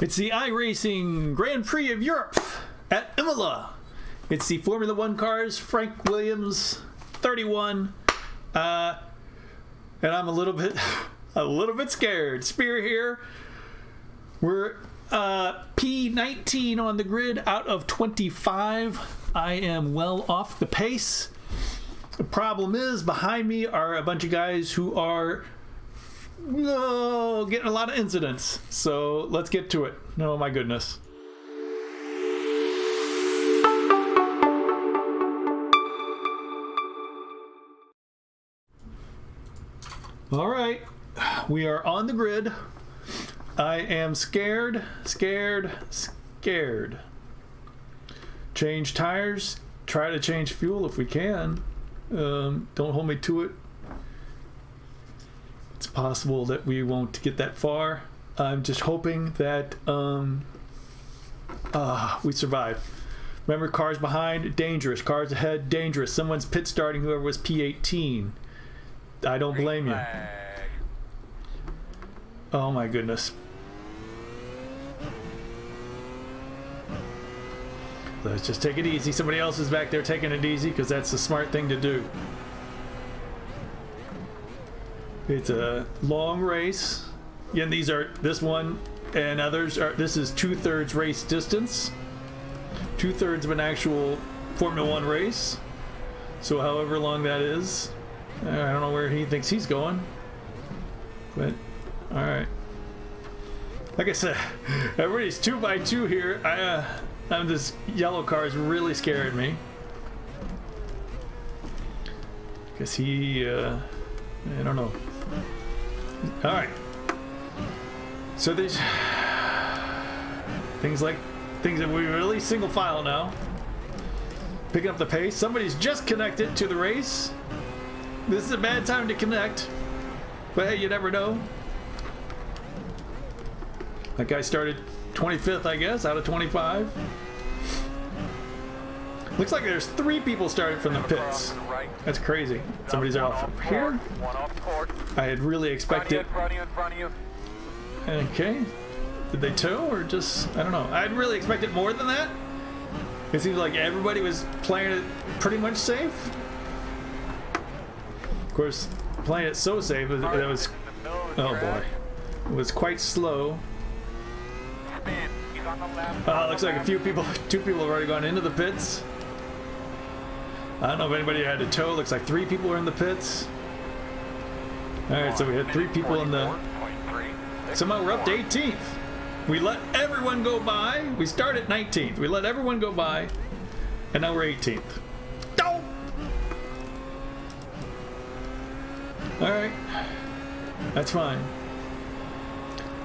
It's the iRacing Grand Prix of Europe at Imola. It's the Formula One cars, Frank Williams, 31. And I'm a little bit scared. Spear here. We're P19 on the grid out of 25. I am well off the pace. The problem is behind me are a bunch of guys who are getting a lot of incidents. So let's get to it. Oh my goodness. All right, we are on the grid. I am scared. Change tires, try to change fuel if we can. Don't hold me to it. It's possible that we won't get that far. I'm just hoping that we survive. Remember, cars behind, dangerous. Cars ahead, dangerous. Someone's pit starting, whoever was P18. I don't blame you. Oh my goodness. Let's just take it easy. Somebody else is back there taking it easy because that's the smart thing to do. It's a long race. Again, this one and others are, this is 2/3 race distance. 2/3 of an actual Formula One race. So however long that is, I don't know where he thinks he's going. But, alright. Like I said, everybody's 2x2 here. This yellow car is really scaring me. Because I don't know. Alright. So there's things that we really single file now. Picking up the pace. Somebody's just connected to the race. This is a bad time to connect. But hey, you never know. That guy started 25th, I guess, out of 25. Looks like there's 3 people started from the pits. That's crazy. Somebody's off here. I had really expected. Okay. Did they tow or just, I don't know. I had really expected more than that. It seems like everybody was playing it pretty much safe. Of course, playing it so safe, it was, oh boy, it was quite slow. Looks like two people have already gone into the pits. I don't know if anybody had to tow. Looks like 3 people were in the pits. Alright, so we had 3 people in the... Somehow we're up to 18th. We let everyone go by. We started 19th. We let everyone go by. And now we're 18th. Oh! Alright. That's fine.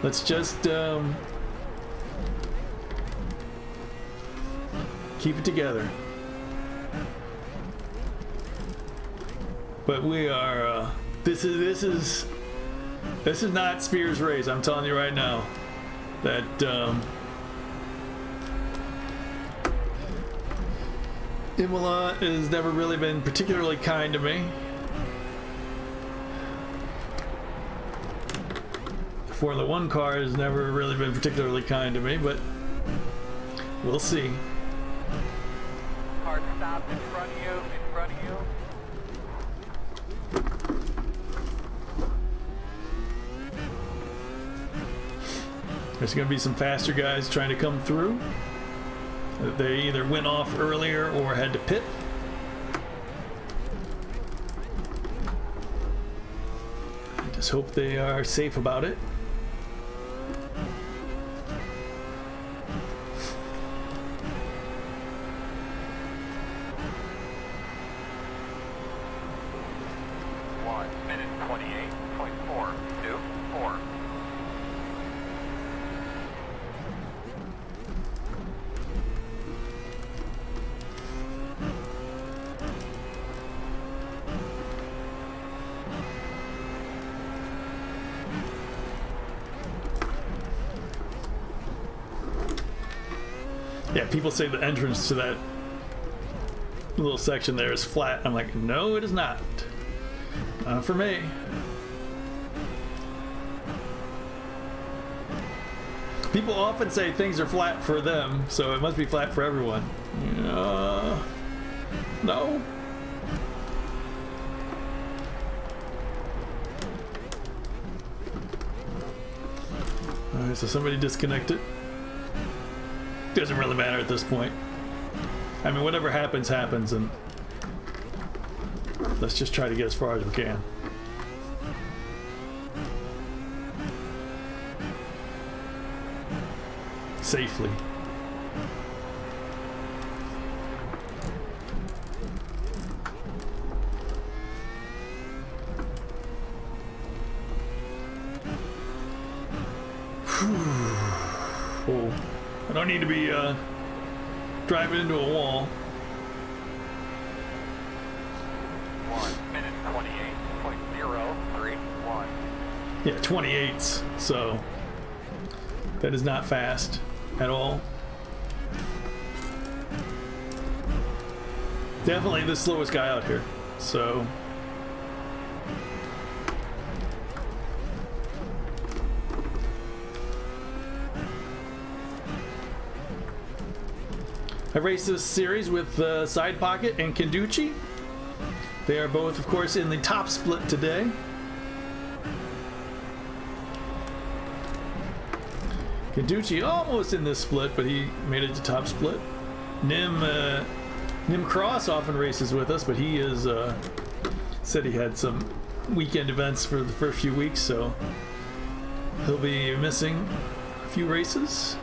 Let's just... keep it together. But we are this is not Spears' race. I'm telling you right now that Imola has never really been particularly kind to me. The Formula One car has never really been particularly kind to me, but we'll see. Hard stop in front of you, There's going to be some faster guys trying to come through. They either went off earlier or had to pit. I just hope they are safe about it. Yeah, people say the entrance to that little section there is flat. I'm like, no, it is not. Not for me. People often say things are flat for them, so it must be flat for everyone. No. Alright, so somebody disconnected. Doesn't really matter at this point. I mean, whatever happens, happens, and let's just try to get as far as we can. Safely. Oh, I don't need to be driving into a wall. 1 minute 28.031. Yeah, 28s, so that is not fast at all. Definitely the slowest guy out here, so I raced this series with Side Pocket and Kenduchi. They are both, of course, in the top split today. Kenduchi almost in this split, but he made it to top split. Nim Cross often races with us, but he is said he had some weekend events for the first few weeks, so he'll be missing a few races.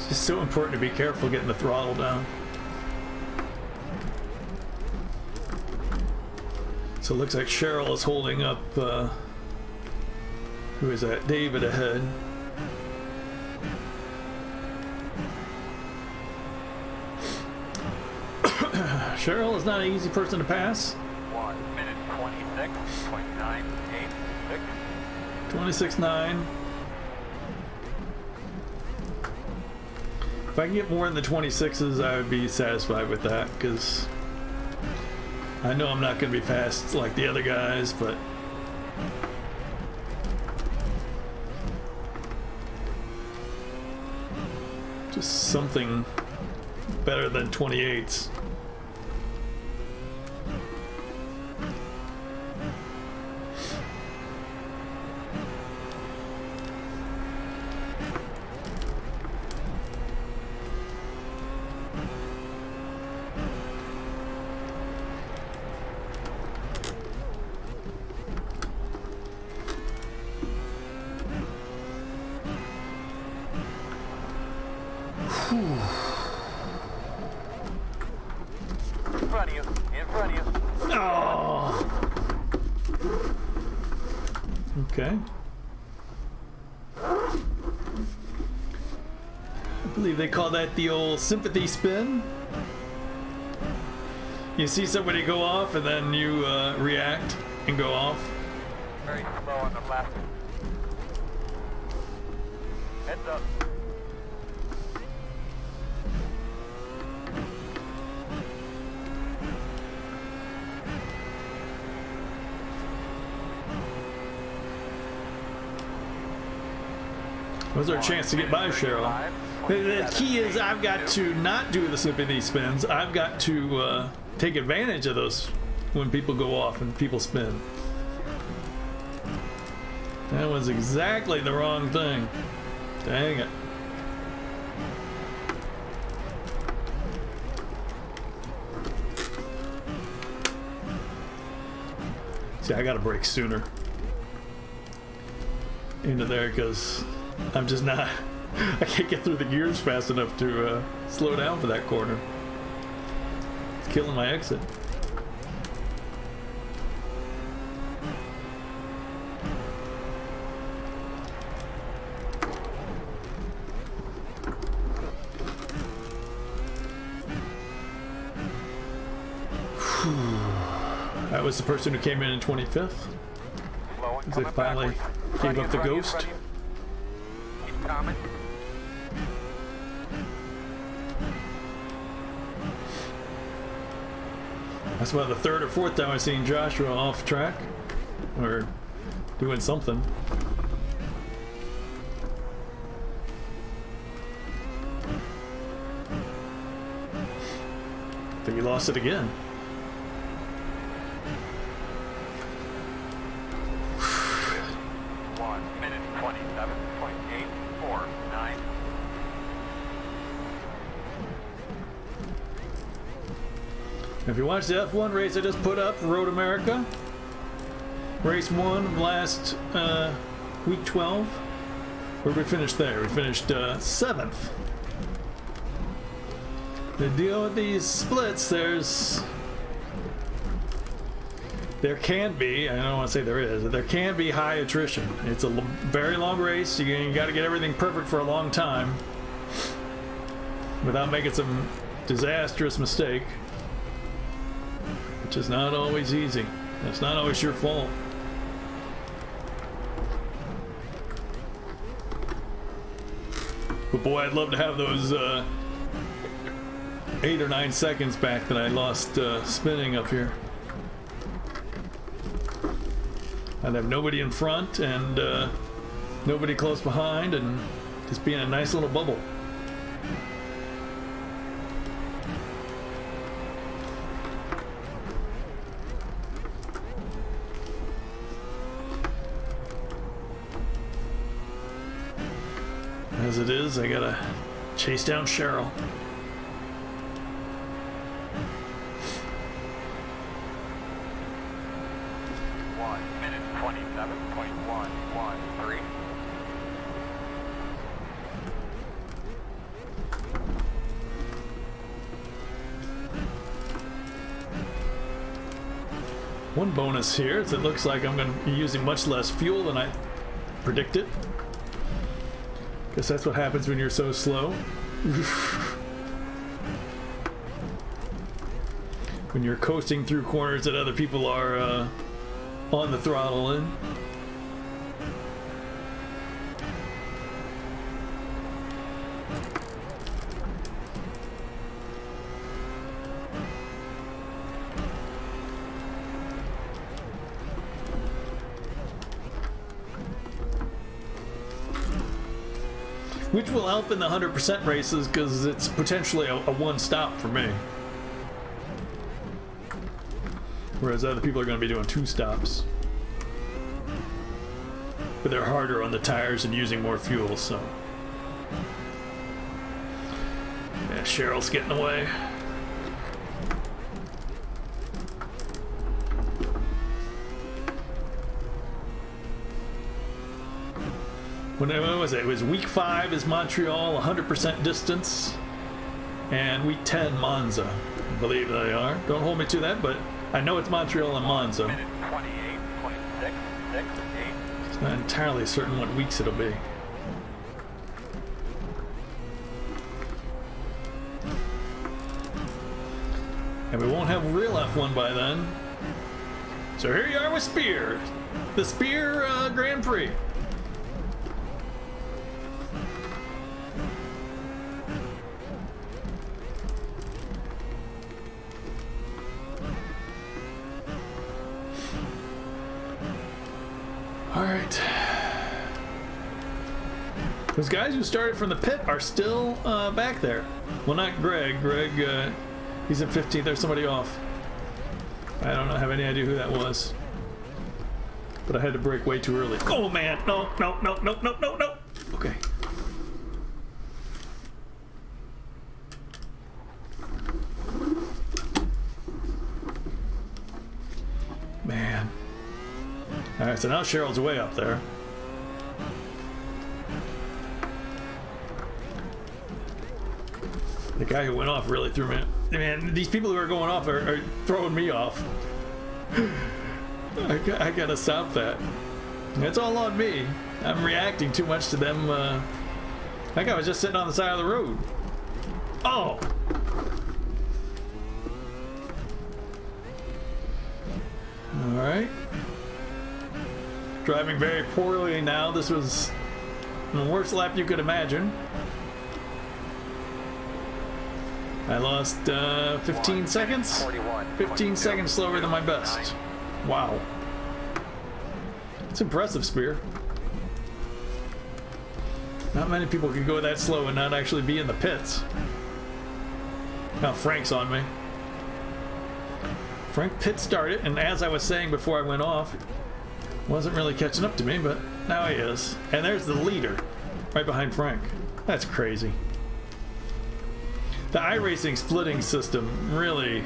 It's so important to be careful getting the throttle down. So it looks like Cheryl is holding up, who is that? David ahead. Cheryl is not an easy person to pass. 1 minute 26.986. 26.9. If I can get more in the 26s, I would be satisfied with that, because I know I'm not going to be fast like the other guys, but just something better than 28s. In front of you. In front of you. Oh. Okay. I believe they call that the old sympathy spin. You see somebody go off and then you react and go off. Very slow on the left. Heads up. What's our chance to get by Cheryl? The key is I've got to not do the sympathy spins. I've got to take advantage of those when people go off and people spin. That was exactly the wrong thing. Dang it. See, I gotta brake sooner into there because I'm just not, I can't get through the gears fast enough to slow down for that corner. It's killing my exit. That was the person who came in 25th. As they finally gave up the ghost. Keep coming. That's about the third or fourth time I've seen Joshua off track or doing something. I think he lost it again. If you watch the F1 race I just put up, Road America, race 1 last week 12, where we finished there? We finished 7th. The deal with these splits, there can be, I don't want to say there is, but there can be high attrition. It's a very long race. You got to get everything perfect for a long time without making some disastrous mistake. Which is not always easy. It's not always your fault. But boy, I'd love to have those 8 or 9 seconds back that I lost spinning up here. I'd have nobody in front and nobody close behind and just be in a nice little bubble. As it is, I gotta chase down Cheryl. One bonus here is it looks like I'm going to be using much less fuel than I predicted. Guess that's what happens when you're so slow. When you're coasting through corners that other people are on the throttle in. Which will help in the 100% races because it's potentially a one stop for me. Whereas other people are going to be doing 2 stops. But they're harder on the tires and using more fuel, so. Yeah, Cheryl's getting away. When was it? It was week 5 is Montreal, 100% distance, and week 10 Monza. I believe they are. Don't hold me to that, but I know it's Montreal and Monza. It's not entirely certain what weeks it'll be. And we won't have real F1 by then. So here you are with Spear, the Spear Grand Prix. All right. Those guys who started from the pit are still back there. Well, not Greg. Greg, he's in 15th. There's somebody off. I don't have any idea who that was. But I had to brake way too early. Oh, man. No. Okay. Man. All right, so now Cheryl's way up there. The guy who went off really threw me. Man, these people who are going off are throwing me off. I gotta stop that. It's all on me. I'm reacting too much to them. That guy was just sitting on the side of the road. Oh! Alright. Driving very poorly now. This was the worst lap you could imagine. I lost 15 seconds. 15 seconds slower than my best. Wow. It's impressive, Spear. Not many people could go that slow and not actually be in the pits. Now Frank's on me. Frank pit started, and as I was saying before I went off, wasn't really catching up to me, but now he is. And there's the leader, right behind Frank. That's crazy. The iRacing splitting system really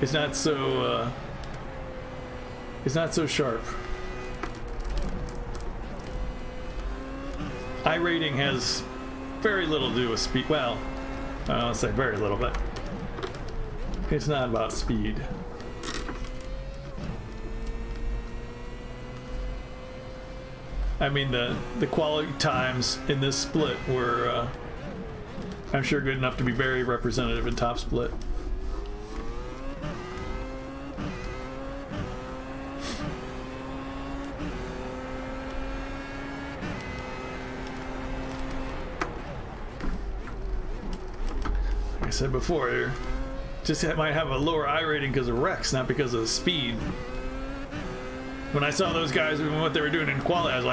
is not so sharp. iRating has very little to do with speed. Well, I don't say very little, but it's not about speed. I mean, the quality times in this split were, I'm sure, good enough to be very representative in top split. Like I said before, just might have a lower I rating because of wrecks, not because of speed. When I saw those guys and what they were doing in quality, I was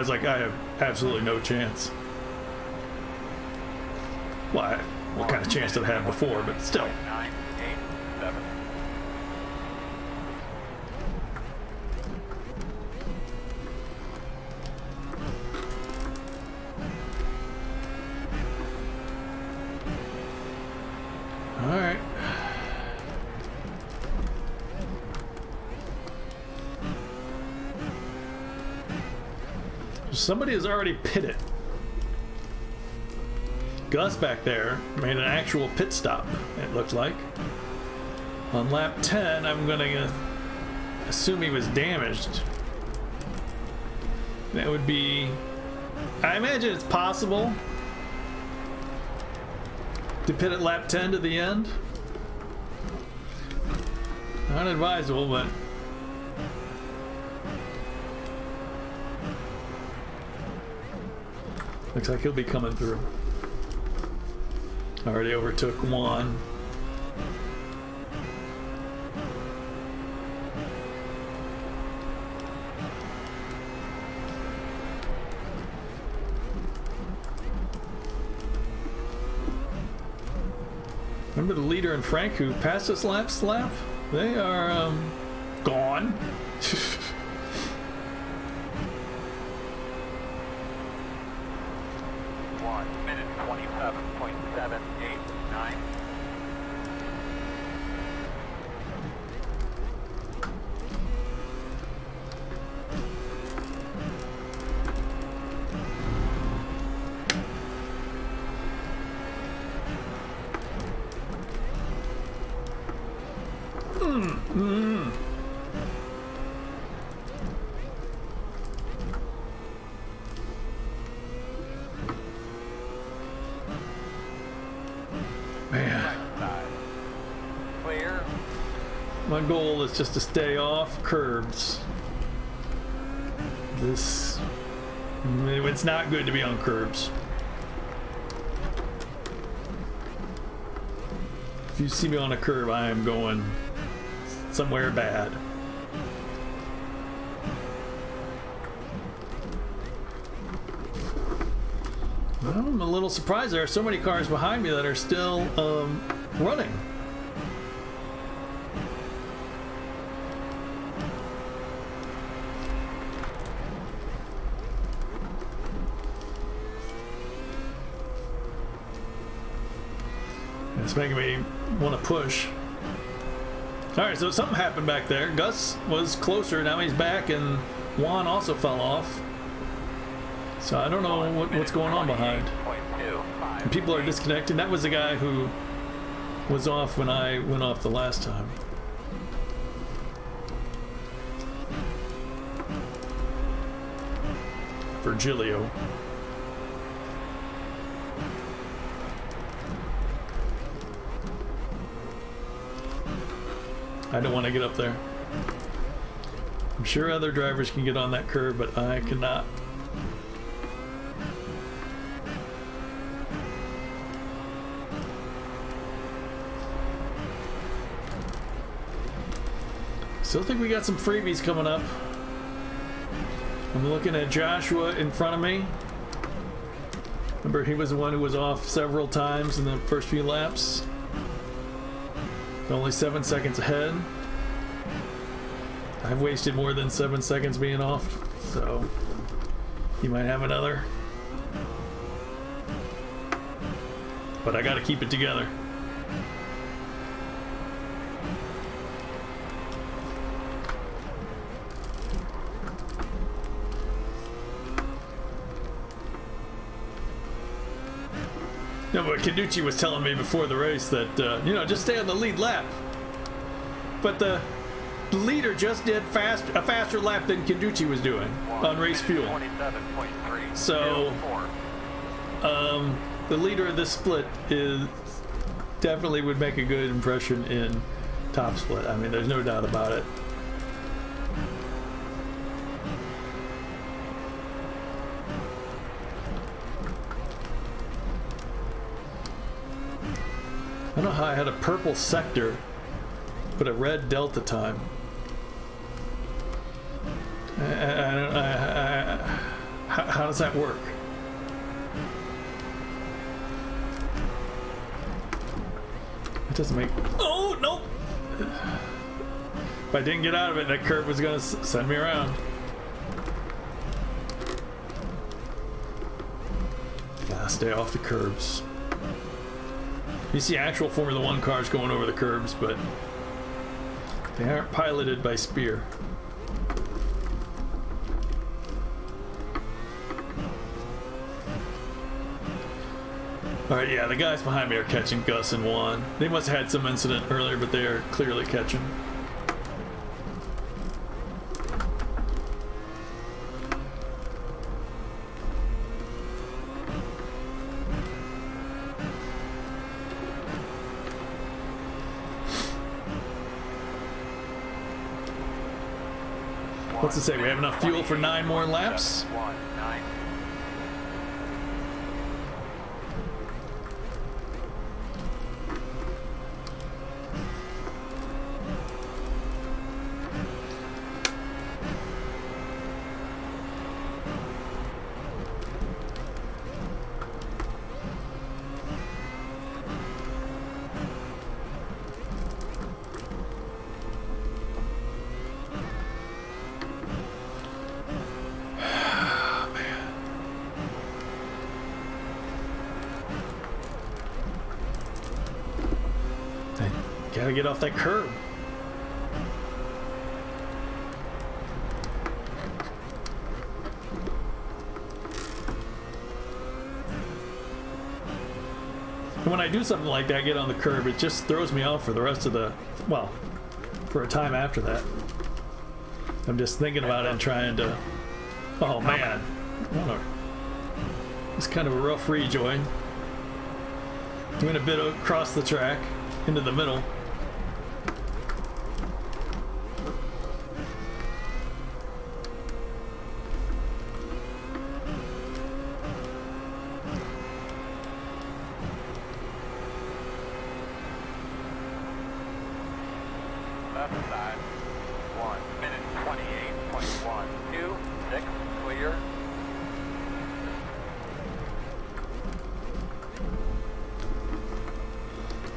like, I have absolutely no chance. Well, what kind of chance did I have before, but still. 9, 8, 7. All right. Somebody has already pitted. Gus back there made an actual pit stop, it looked like. On lap 10, I'm gonna assume he was damaged. That would be... I imagine it's possible to pit at lap 10 to the end. Not advisable, but... looks like he'll be coming through. Already overtook Juan. Remember the leader and Frank who passed us last lap? They are gone. 1 minute 27.789. Man, Clear. my goal is just to stay off curbs. It's not good to be on curbs. If you see me on a curb, I am going somewhere bad. Well, I'm a little surprised there are so many cars behind me that are still running. It's making me want to push. Alright, so something happened back there. Gus was closer, now he's back, and Juan also fell off. So I don't know what's going on behind. And people are disconnecting. That was the guy who was off when I went off the last time. Virgilio. I don't want to get up there. I'm sure other drivers can get on that curve, but I cannot. Still think we got some freebies coming up. I'm looking at Joshua in front of me. Remember, he was the one who was off several times in the first few laps. Only 7 seconds ahead. I've wasted more than 7 seconds being off, so you might have another. But I gotta keep it together. No, but Canducci was telling me before the race that, you know, just stay on the lead lap. But the leader just did a faster lap than Canducci was doing on race fuel. 27.3. So, the leader of this split definitely would make a good impression in top split. I mean, there's no doubt about it. I don't know how I had a purple sector, but a red delta time. How does that work? It doesn't make... Oh, no! If I didn't get out of it, that curve was going to send me around. Gotta stay off the curbs. You see actual Formula 1 cars going over the curbs, but they aren't piloted by Spear. Alright, yeah, the guys behind me are catching Gus and Juan. They must have had some incident earlier, but they are clearly catching. What's it say? We have enough fuel for 9 more laps? 1-9. Gotta get off that curb. And when I do something like that, get on the curb, it just throws me off for the rest of the, well, for a time after that. I'm just thinking about it and trying to, oh man, it's kind of a rough rejoin. Doing a bit across the track into the middle. Left side. 1 minute 28.126. Clear.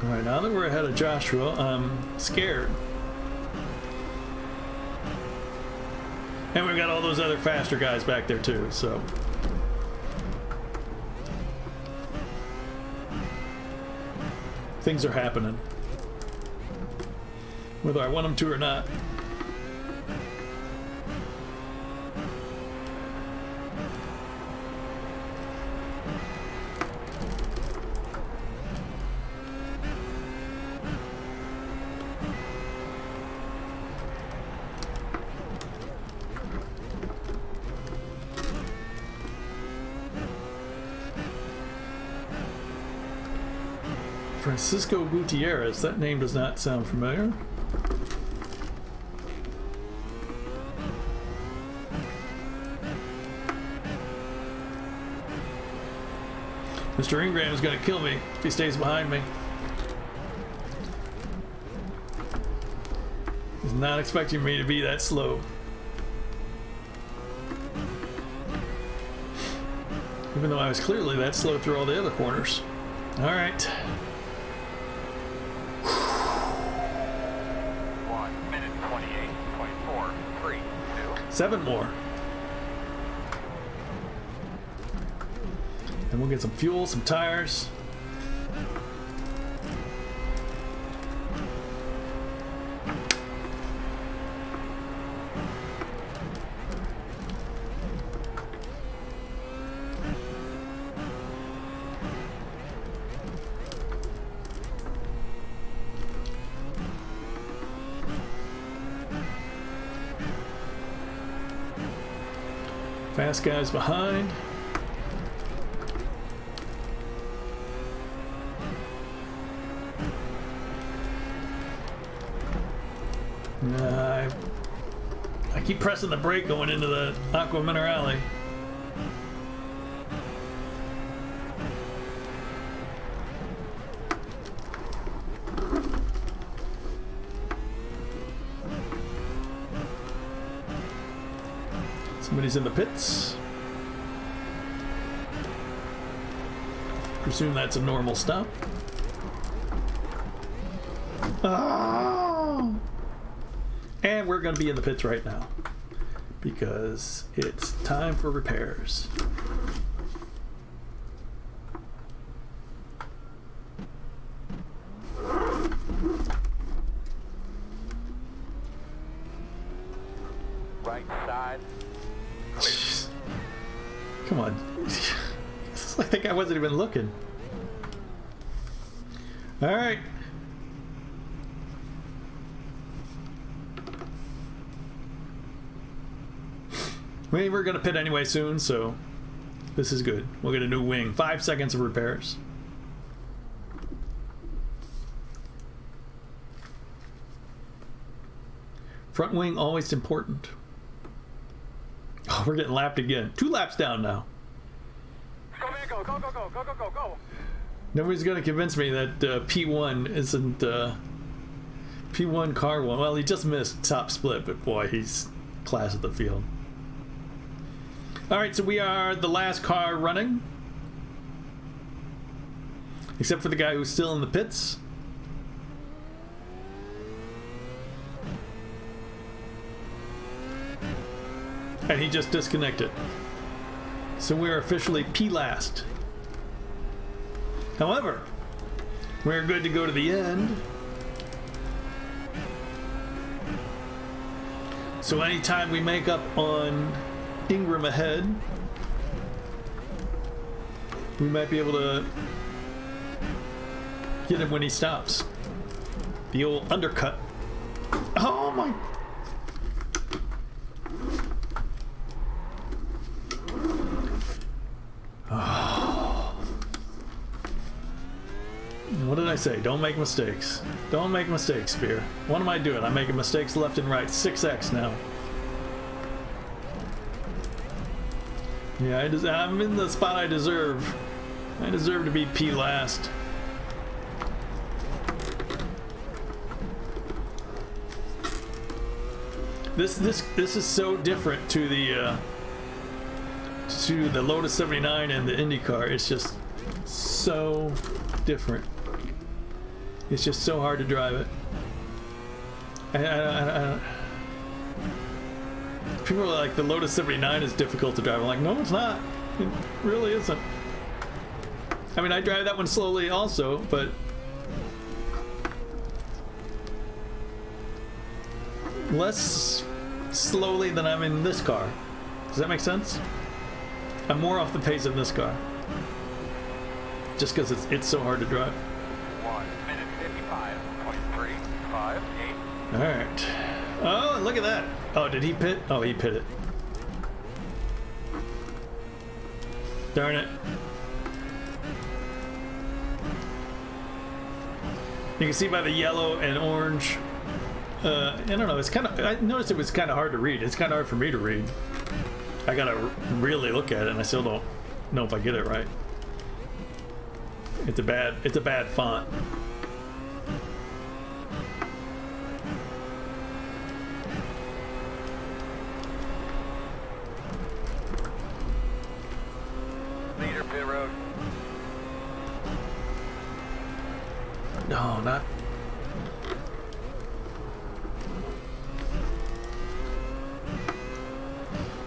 Alright, now that we're ahead of Joshua, I'm scared. And we've got all those other faster guys back there too, so. Things are happening. Whether I want them to or not. Francisco Gutierrez, that name does not sound familiar. Mr. Ingram is going to kill me if he stays behind me. He's not expecting me to be that slow. Even though I was clearly that slow through all the other corners. All right. 1 minute 28.432. 7 more. And we'll get some fuel, some tires. Fast guys behind. I keep pressing the brake going into the Aqua Minerale. Somebody's in the pits. Presume that's a normal stop. Oh! And we're going to be in the pits right now because it's time for repairs. Right side. Come on. It's like that guy wasn't even looking. All right. We're going to pit anyway soon, so this is good. We'll get a new wing. 5 seconds of repairs. Front wing always important. Oh, we're getting lapped again. 2 laps down now. Go, man, go, go, go, go, go, go, go, go. Nobody's going to convince me that P1 isn't P1 car one. Well, he just missed top split, but boy, he's class of the field. All right, so we are the last car running, except for the guy who's still in the pits. And he just disconnected. So we're officially P-last. However, we're good to go to the end. So anytime we make up on Ingram ahead, we might be able to get him when he stops. The old undercut. Oh my. Oh. What did I say? Don't make mistakes. Don't make mistakes, Spear. What am I doing? I'm making mistakes left and right. 6x now. Yeah, I'm in the spot I deserve. I deserve to be P last. This is so different to the Lotus 79 and the IndyCar. It's just so different. It's just so hard to drive it. I people are like, the Lotus 79 is difficult to drive. I'm like, no, it's not. It really isn't. I mean, I drive that one slowly also, but less slowly than I'm in this car. Does that make sense? I'm more off the pace in this car. Just because it's so hard to drive. 1 minute 55.358. Alright. Oh, look at that. Oh, did he pit? Oh, he pitted. Darn it. You can see by the yellow and orange. I don't know. It's kind of. I noticed it was kind of hard to read. It's kind of hard for me to read. I gotta really look at it, and I still don't know if I get it right. It's a bad font. No, not.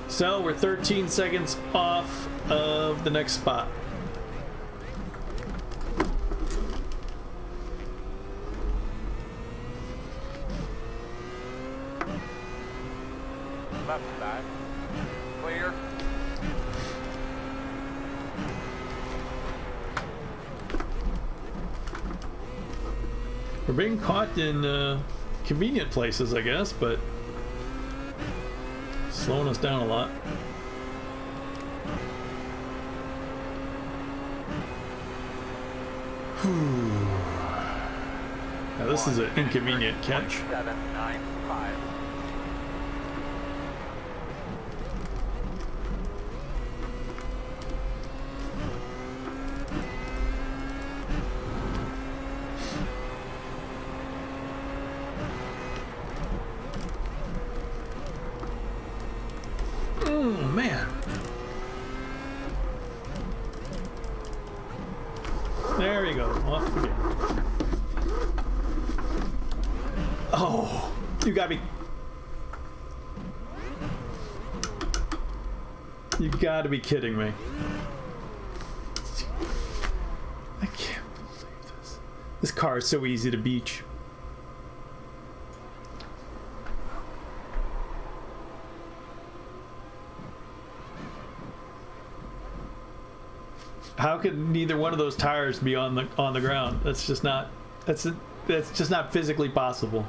So we're 13 seconds off of the next spot. Left side. Clear. We're being caught in convenient places, I guess, but slowing us down a lot. Now this is an inconvenient catch. 795. Oh man. There you go. Off again. Oh, you gotta be. You gotta be kidding me. I can't believe this. This car is so easy to beach. How could neither one of those tires be on the ground? That's just not physically possible.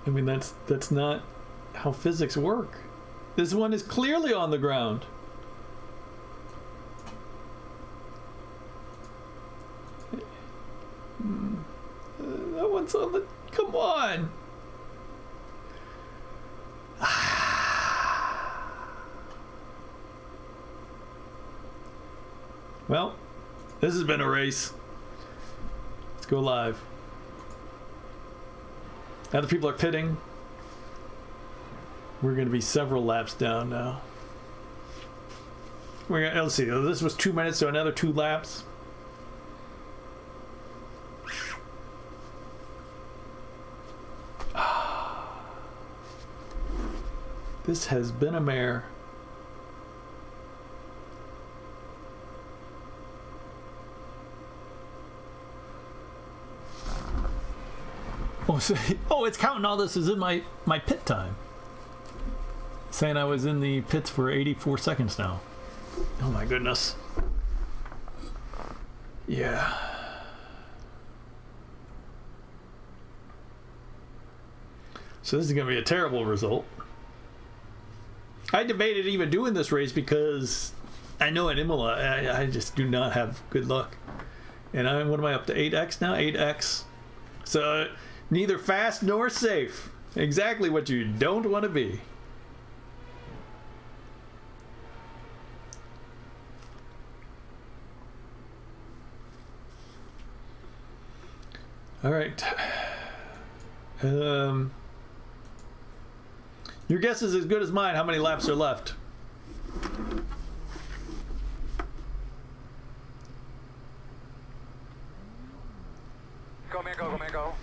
I mean, that's not how physics work. This one is clearly on the ground. That one's on the. Come on. Well, this has been a race. Let's go live. Now the people are pitting. We're going to be several laps down now. Let's see. This was 2 minutes, so another 2 laps. This has been a mare. Oh, it's counting all this as in my pit time. Saying I was in the pits for 84 seconds now. Oh my goodness. Yeah. So this is going to be a terrible result. I debated even doing this race because I know at Imola I just do not have good luck. And what am I up to? 8x now? 8x. So neither fast nor safe. Exactly what you don't want to be. All right. Your guess is as good as mine. How many laps are left? Go, man, go, man, go.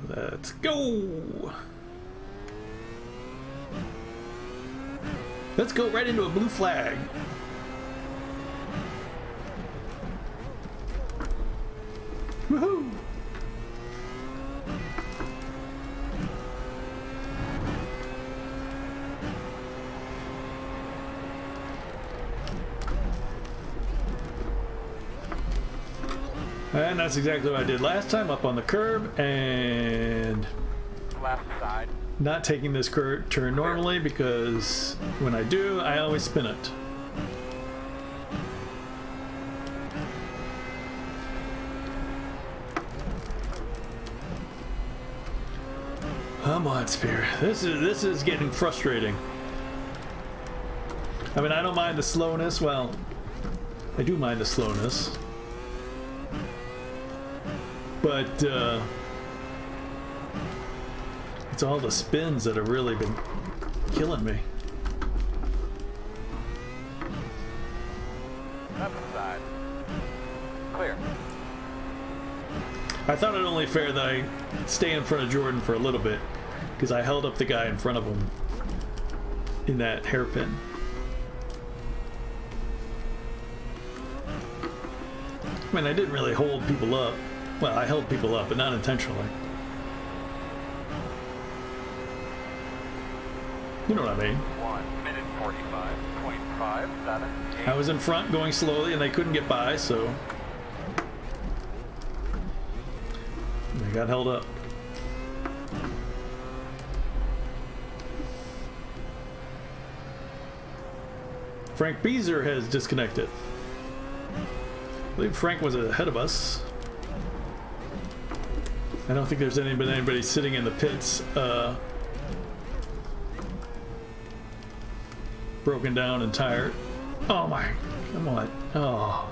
Let's go. Let's go right into a blue flag. Woohoo! And that's exactly what I did last time, up on the curb and Left side. not taking this turn normally because when I do, I always spin it. Come on, Spear. This is getting frustrating. I mean, I don't mind the slowness. Well, I do mind the slowness. But, it's all the spins that have really been killing me. Left side. Clear. I thought it only fair that I stay in front of Jordan for a little bit, because I held up the guy in front of him in that hairpin. I mean, I didn't really hold people up. Well, I held people up, but not intentionally. You know what I mean? 1 minute 45.57. I was in front going slowly and they couldn't get by, so I got held up. Frank Beezer has disconnected. I believe Frank was ahead of us. I don't think there's anybody sitting in the pits broken down and tired. Oh my, come on. Oh.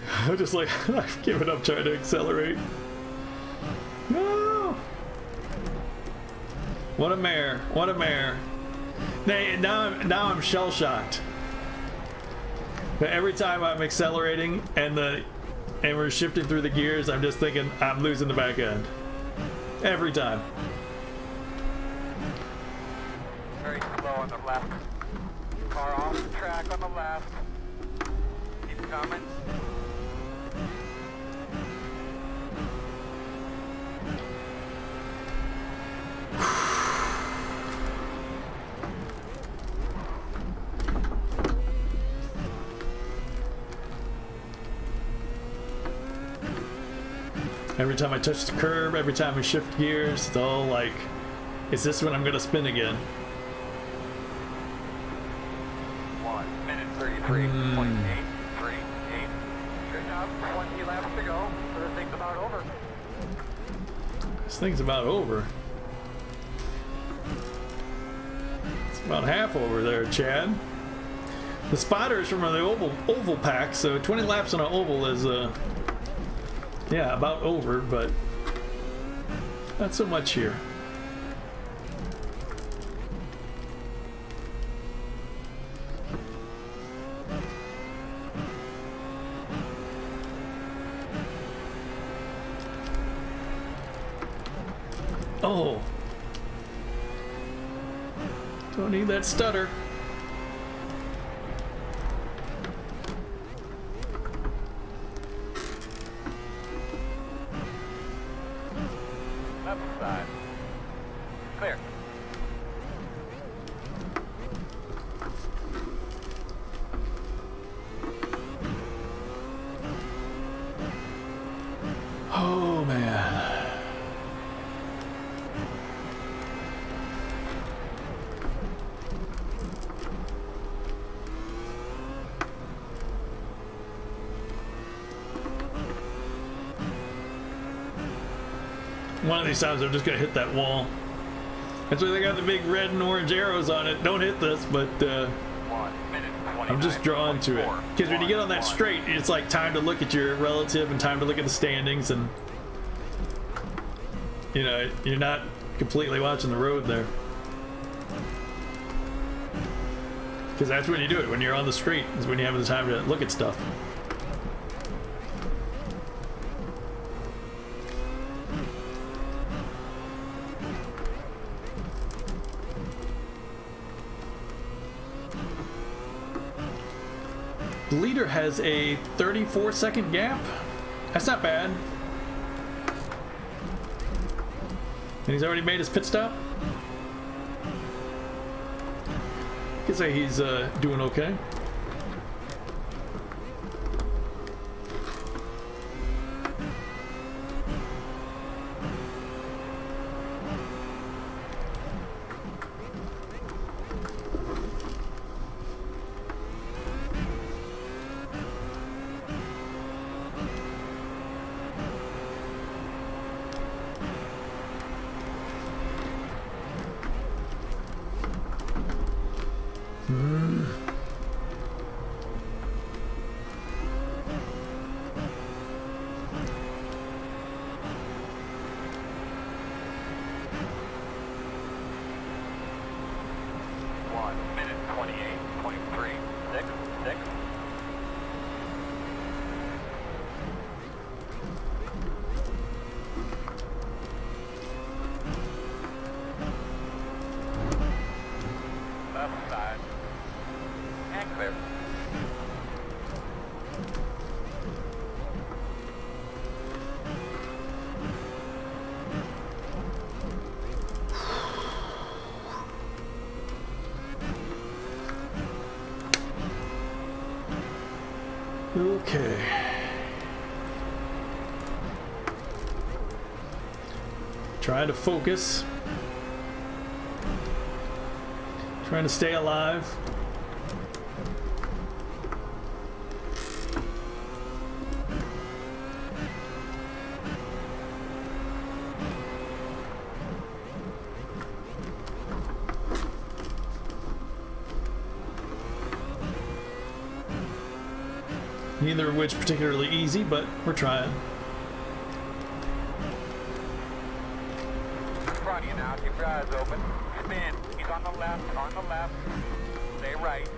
I'm just like, I've given up trying to accelerate. No! What a mare, what a mare. Now I'm shell-shocked. But every time I'm accelerating and we're shifting through the gears, I'm just thinking I'm losing the back end. Every time. Very slow on the left. Car off the track on the left. Keep coming. Every time I touch the curb, every time we shift gears, it's all like, is this when I'm gonna spin again? 1 minute 33.838. Good job. 20 laps to go. So this thing's about over. This thing's about over. It's about half over there, Chad. The spotter is from the oval pack, so 20 laps on an oval is yeah, about over, but not so much here. Oh, don't need that stutter. Left side. Clear. Oh man. One of these times I'm just gonna hit that wall. That's why they got the big red and orange arrows on it. Don't hit this, but 1 minute 29. I'm just drawn to it. Because when you get on that straight, it's like time to look at your relative and time to look at the standings, and you know, you're not completely watching the road there. Because that's when you do it. When you're on the straight is when you have the time to look at stuff. The leader has a 34-second gap. That's not bad. And he's already made his pit stop. I could say he's doing okay. minute 28.366. Left side. And clear. Okay. Trying to focus. Trying to stay alive. Neither of which particularly easy, but we're trying. In front of you now, keep your eyes open. Spin. He's on the left, on the left. Stay right.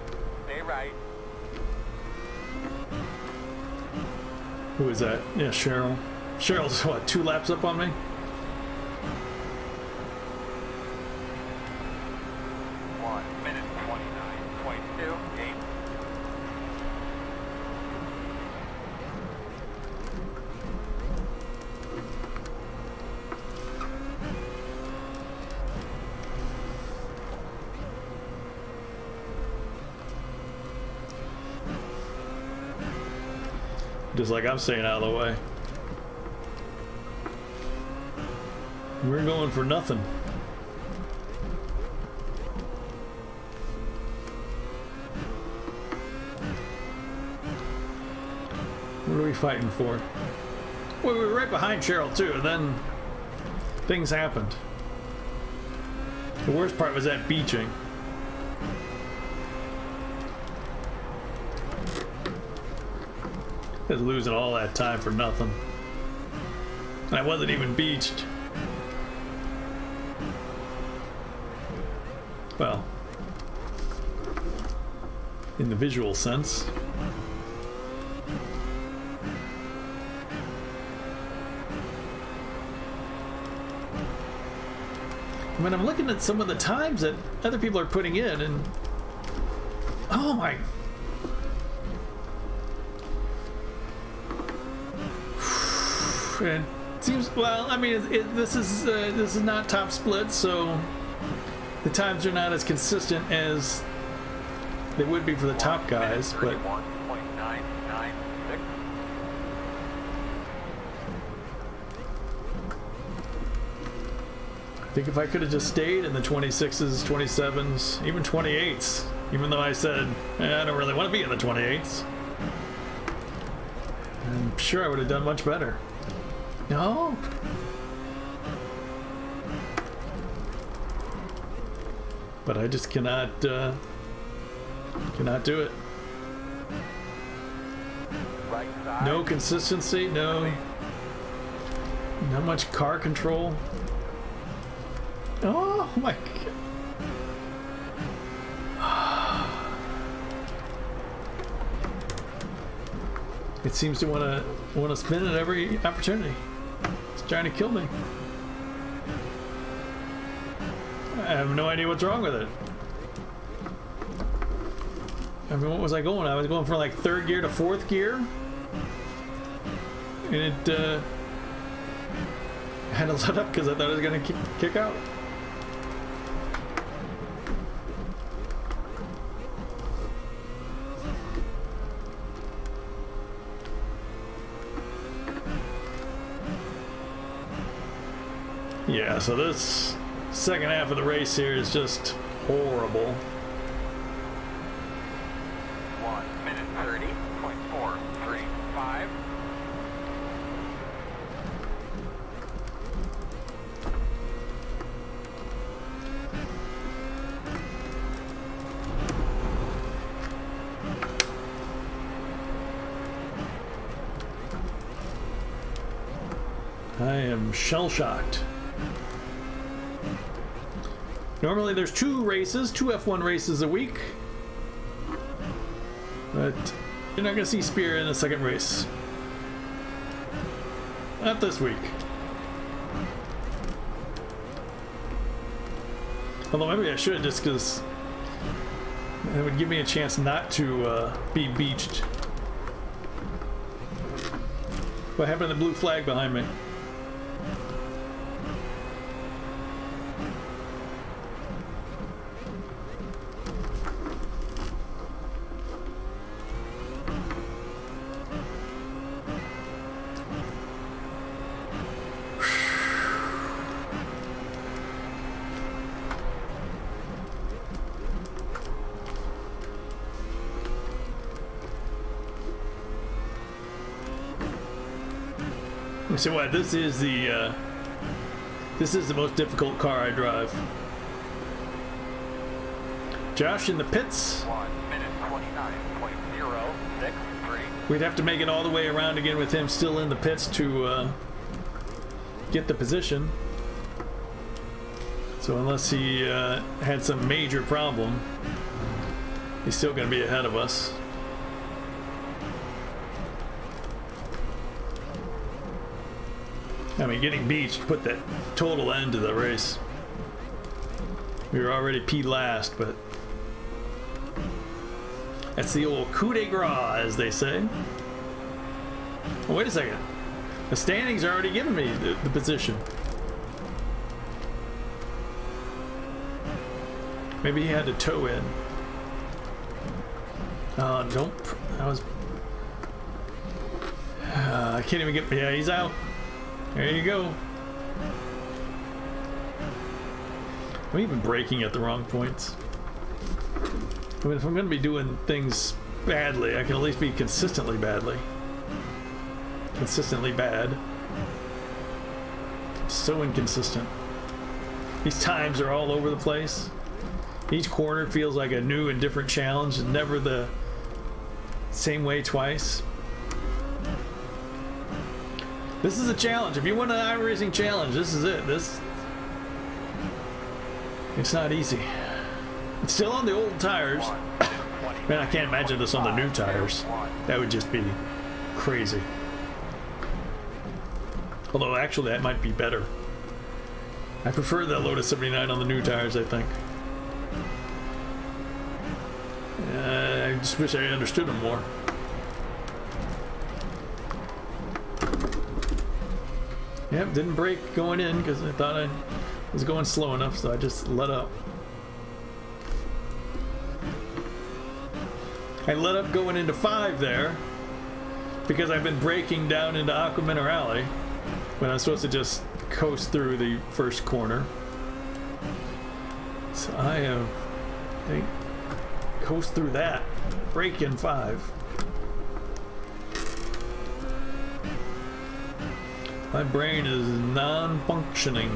Stay right. Who is that? Yeah, Cheryl. Cheryl's what, 2 laps up on me? Minute 29.28. Just like I'm staying out of the way. We're going for nothing. What are we fighting for? Well, we were right behind Cheryl too, and then things happened. The worst part was that beaching. I was losing all that time for nothing. And I wasn't even beached. Well, in the visual sense. I mean, I'm looking at some of the times that other people are putting in, and oh my. And it seems, well, I mean, this is not top split, so the times are not as consistent as they would be for the top guys, but 31.996. I think if I could have just stayed in the 26s, 27s, even 28s, even though I said, I don't really want to be in the 28s, I'm sure I would have done much better. No? But I just cannot do it. Right side. No consistency, not much car control. Oh my god. It seems to want to spin at every opportunity. It's trying to kill me. I have no idea what's wrong with it. I mean, what was I going? I was going from like 3rd gear to 4th gear. And it I had to let up because I thought it was going to kick out. Yeah, so this second half of the race here is just horrible. 1 minute 30.435. shell-shocked. Normally there's two F1 races a week. But you're not going to see Spear in a second race. Not this week. Although maybe I should, just because it would give me a chance not to be beached. What happened to the blue flag behind me? So what? This is the most difficult car I drive. Josh in the pits. 1 minute 29.063. We'd have to make it all the way around again with him still in the pits to get the position. So unless he had some major problem, he's still going to be ahead of us. I mean, getting beached put that total end to the race. We were already P last, but that's the old coup de grace, as they say. Oh, wait a second. The standings are already giving me the position. Maybe he had to tow in. Don't. I was. I can't even get. Yeah, he's out. There you go. I'm even braking at the wrong points. I mean, if I'm going to be doing things badly, I can at least be consistently badly. Consistently bad. So inconsistent. These times are all over the place. Each corner feels like a new and different challenge, never the same way twice. This is a challenge. If you want an iRacing challenge, this is it. It's not easy. It's still on the old tires. Man, I can't imagine this on the new tires. That would just be crazy. Although actually that might be better. I prefer the Lotus 79 on the new tires, I think. I just wish I understood them more. Yep, didn't brake going in because I thought I was going slow enough, so I just let up. I let up going into 5 there because I've been braking down into Aqua Minerale when I'm supposed to just coast through the first corner. So I coast through that, brake in 5. My brain is non-functioning.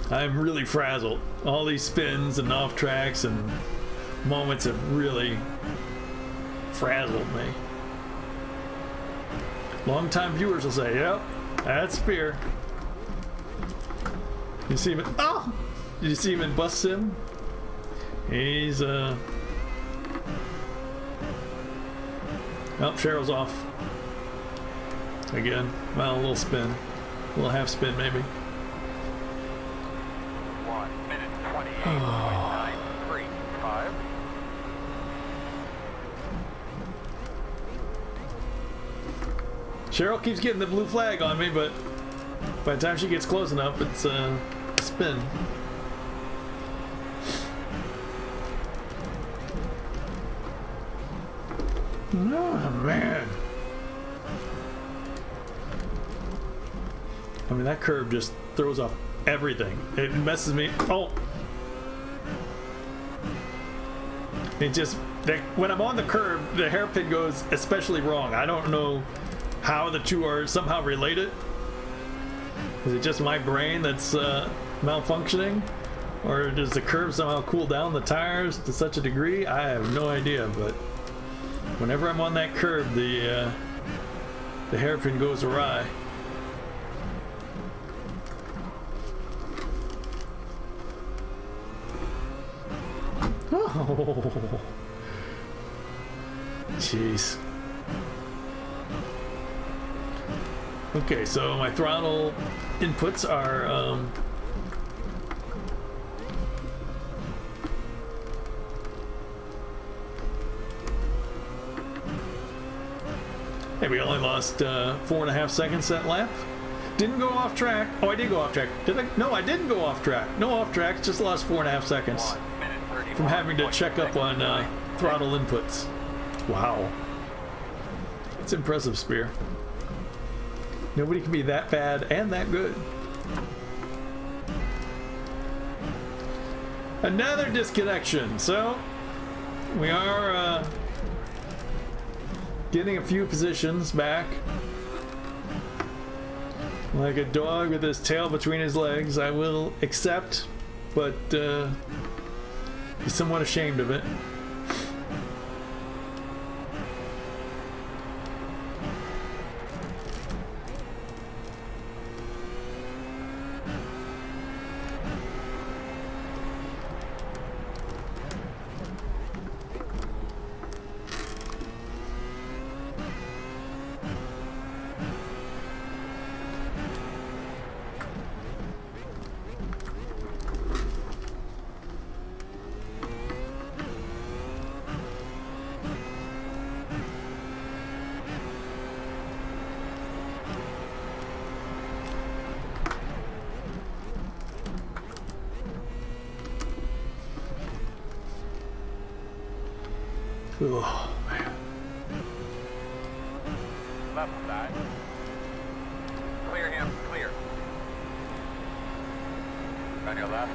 I'm really frazzled. All these spins and off tracks and moments have really frazzled me. Long-time viewers will say, yep, that's Spear. You see him? Oh! Did you see him in Bus Sim? He's Oh, Cheryl's off. Again. Well, a little spin. A little half spin, maybe. 1 minute 28.935. Cheryl keeps getting the blue flag on me, but by the time she gets close enough, it's a spin. Oh, man. I mean, that curve just throws off everything. It messes me. Oh. It just, when I'm on the curb, the hairpin goes especially wrong. I don't know how the two are somehow related. Is it just my brain that's malfunctioning? Or does the curve somehow cool down the tires to such a degree? I have no idea, but whenever I'm on that curb, the the hairpin goes awry. Oh, jeez. Okay, so my throttle inputs are hey, we only lost 4.5 seconds that lap. Didn't go off track. Oh, I did go off track. Did I? No, I didn't go off track. No off track. Just lost 4.5 seconds from having to check up on throttle inputs. Wow. It's impressive, Spear. Nobody can be that bad and that good. Another disconnection. So we are getting a few positions back. Like a dog with his tail between his legs, I will accept, but be somewhat ashamed of it. Oh, man. Left side. Clear him, clear. On your left.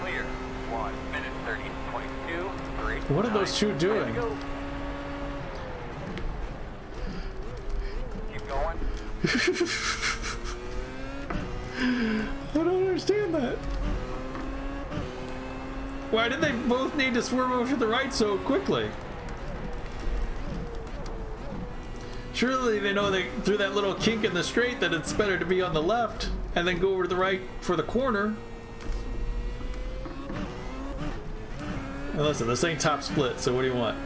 Clear. 1 minute 30.2. 3. What are those two doing? Go. Keep going. I don't understand that. Why did they both need to swerve over to the right so quickly? Surely they know they through that little kink in the straight that it's better to be on the left and then go over to the right for the corner. Now listen, this ain't top split, so what do you want?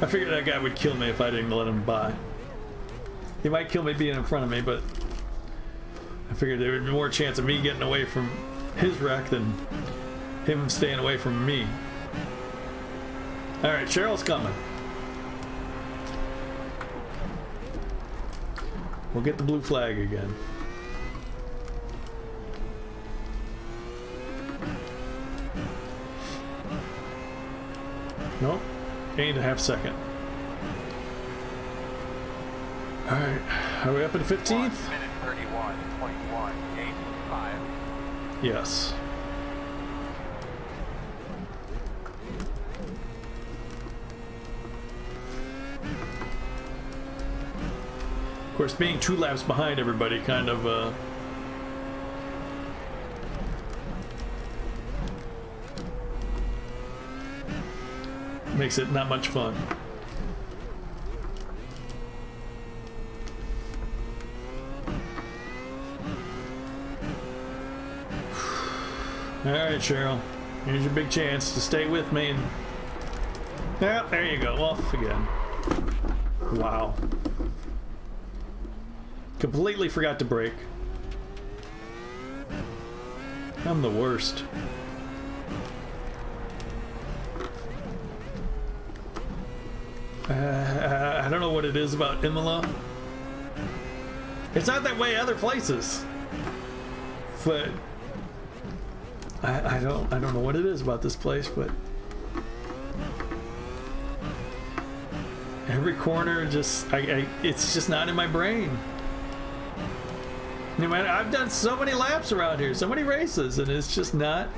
I figured that guy would kill me if I didn't let him by. He might kill me being in front of me, but I figured there would be more chance of me getting away from his wreck than him staying away from me. Alright, Cheryl's coming. We'll get the blue flag again. Nope. 8.5 seconds. Alright, are we up in 15th? 1 minute 31.185. Yes. Of course, being 2 laps behind everybody kind of makes it not much fun. Alright, Cheryl. Here's your big chance to stay with me and... Yeah, there you go. Off again. Wow. Completely forgot to brake. I'm the worst. I don't know what it is about Imola. It's not that way other places, but I don't know what it is about this place. But every corner just it's just not in my brain. I mean, I've done so many laps around here, so many races, and it's just not.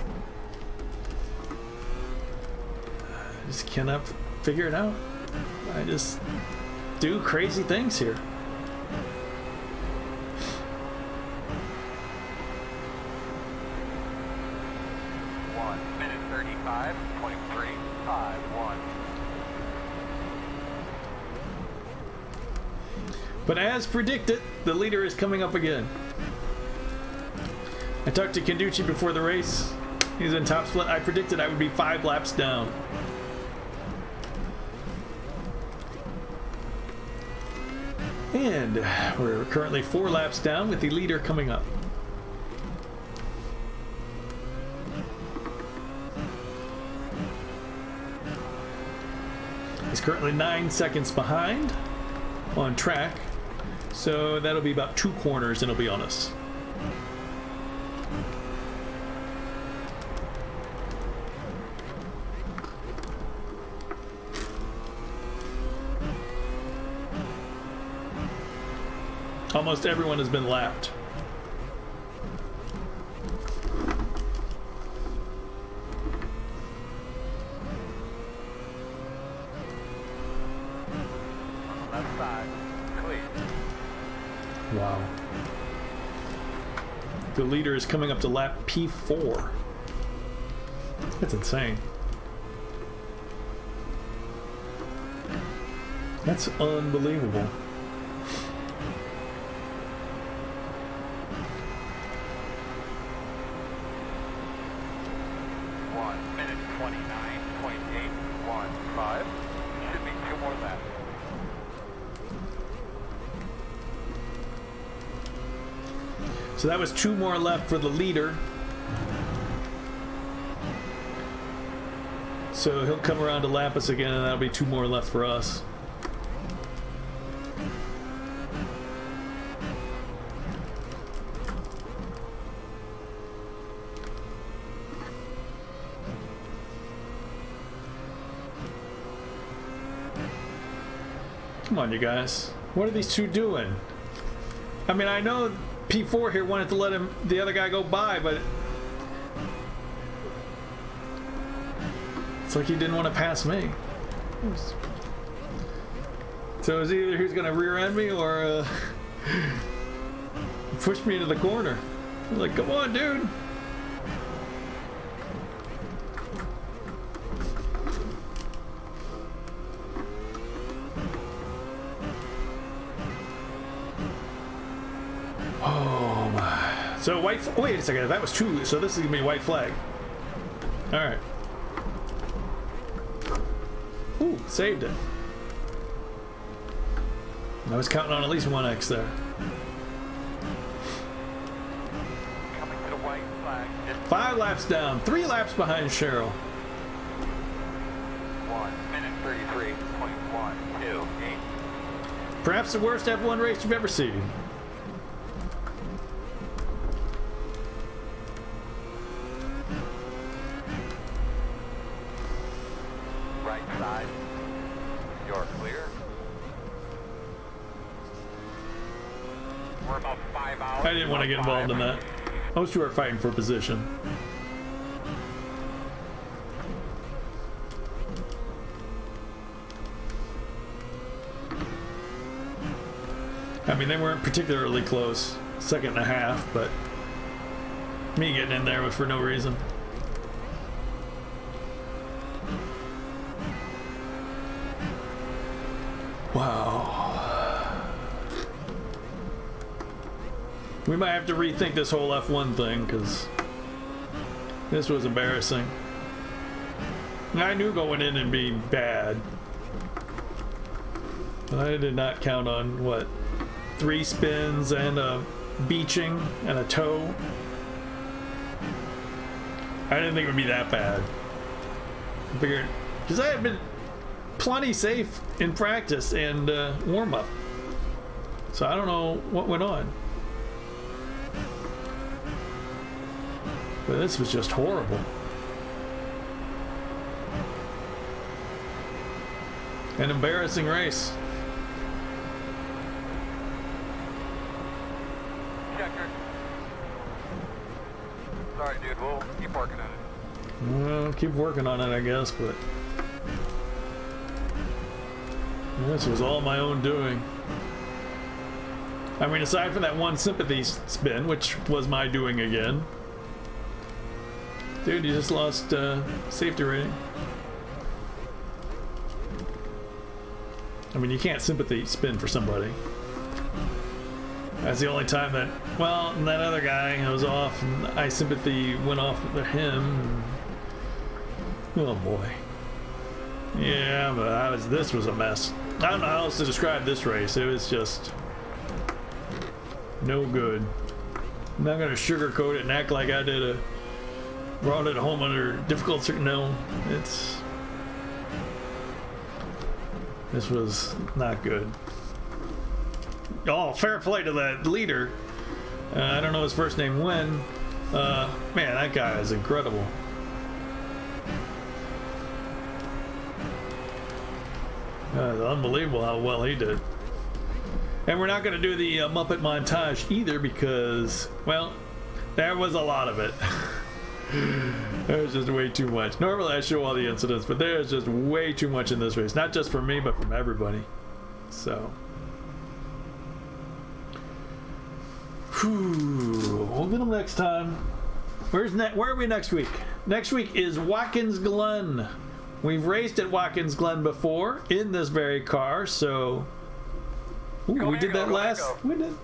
just cannot figure it out. I just do crazy things here. 1:35.351. But as predicted, the leader is coming up again. I talked to Kenducci before the race. He's in top split. I predicted I would be 5 laps down. And we're currently 4 laps down with the leader coming up. He's currently 9 seconds behind on track. So that'll be about 2 corners and he'll be on us. Almost everyone has been lapped. Left side, clear. Wow. The leader is coming up to lap P4. That's insane. That's unbelievable. Should be 2 more laps. So that was 2 more left for the leader. So he'll come around to lap us again, and that'll be 2 more left for us. Come on, you guys. What are these two doing? I mean, I know P4 here wanted to let the other guy go by, but it's like he didn't want to pass me. So it's either he's going to rear end me or push me into the corner. I'm like, come on, dude. Oh my. So wait a second, that was 2, so this is gonna be a white flag. Alright. Ooh, saved it. I was counting on at least 1x there. Coming to the white flag. 5 laps down, 3 laps behind Cheryl. 1:33.128. Perhaps the worst F1 race you've ever seen. Right side. You're clear. We're about 5 hours. I didn't want to get involved in that. Those two are fighting for position. I mean, they weren't particularly close, 1.5 seconds, but me getting in there was for no reason. Wow. We might have to rethink this whole F1 thing, because this was embarrassing. I knew going in and being bad. But I did not count on, what, 3 spins and a beaching and a toe. I didn't think it would be that bad. I figured, because I had been plenty safe in practice and warm-up. So I don't know what went on. But this was just horrible. An embarrassing race. Checker. Sorry, dude. We'll keep working on it. Well, keep working on it, I guess, but This was all my own doing. I mean, aside from that one sympathy spin, which was my doing again. Dude, you just lost safety rating. I mean, you can't sympathy spin for somebody. That's the only time that, well, that other guy was off, and I sympathy went off with him. Oh boy. Yeah, but this was a mess. I don't know how else to describe this race. It was just no good. I'm not gonna sugarcoat it and act like I brought it home under difficult. No, this was not good. Oh, fair play to that leader. I don't know his first name. Man, that guy is incredible. Unbelievable how well he did. And we're not going to do the Muppet montage either because, well, there was a lot of it. There was just way too much. Normally I show all the incidents, but there's just way too much in this race. Not just from me, but from everybody. So, we'll get them next time. Where are we next week? Next week is Watkins Glen. We've raced at Watkins Glen before in this very car, so we did that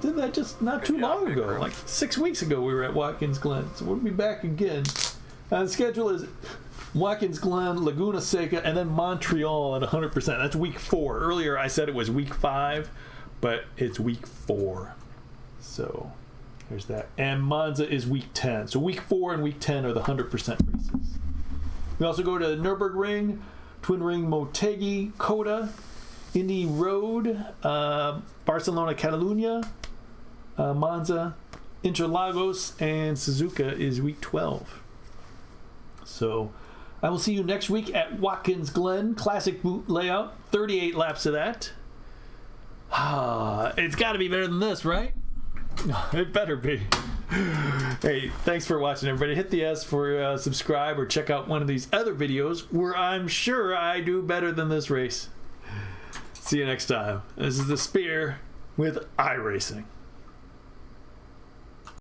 did that just not too long ago, like 6 weeks ago. We were at Watkins Glen, so we'll be back again. The schedule is Watkins Glen, Laguna Seca, and then Montreal at 100%. That's week 4. Earlier I said it was week 5, but it's week 4. So there's that. And Monza is week 10. So week 4 and week 10 are the 100% races. We also go to Nürburgring, Twin Ring Motegi, Coda, Indy Road, Barcelona Catalunya, Monza, Interlagos, and Suzuka is week 12. So I will see you next week at Watkins Glen. Classic boot layout, 38 laps of that. It's got to be better than this, right? It better be. Hey, thanks for watching, everybody. Hit the S for subscribe or check out one of these other videos where I'm sure I do better than this race. See you next time. This is The Spear with iRacing.